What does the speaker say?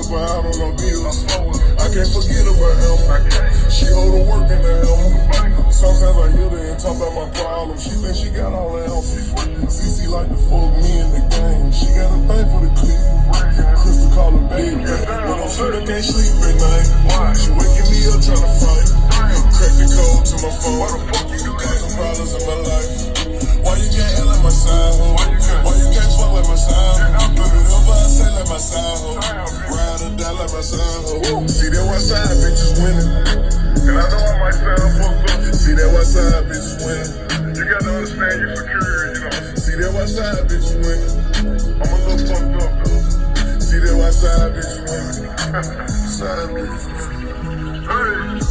help her out on her bills. I can't forget about Emma. She hold her work in the helmet. Sometimes I hear her and talk about my problems. She think she got all the answers. CC like to fuck me in the game. She got a thing for the clip. Crystal call her baby. When I'm sure I can't sleep at night. She waking me up trying to fight. Crack the code to my phone. Causing problems in my life. Why you can't hell at my side, ho? Why you can't fuck with my side, ho? Do whatever I say like my side, ho. Ride or die like my side, ho. See that white side bitches winning. And I know I might sound fucked up. See that white side bitches winning. You gotta understand you're secure, you know. See that white side bitches winning. I'm a little fucked up, though. See that white side bitches winning. Side bitches winning. Hey.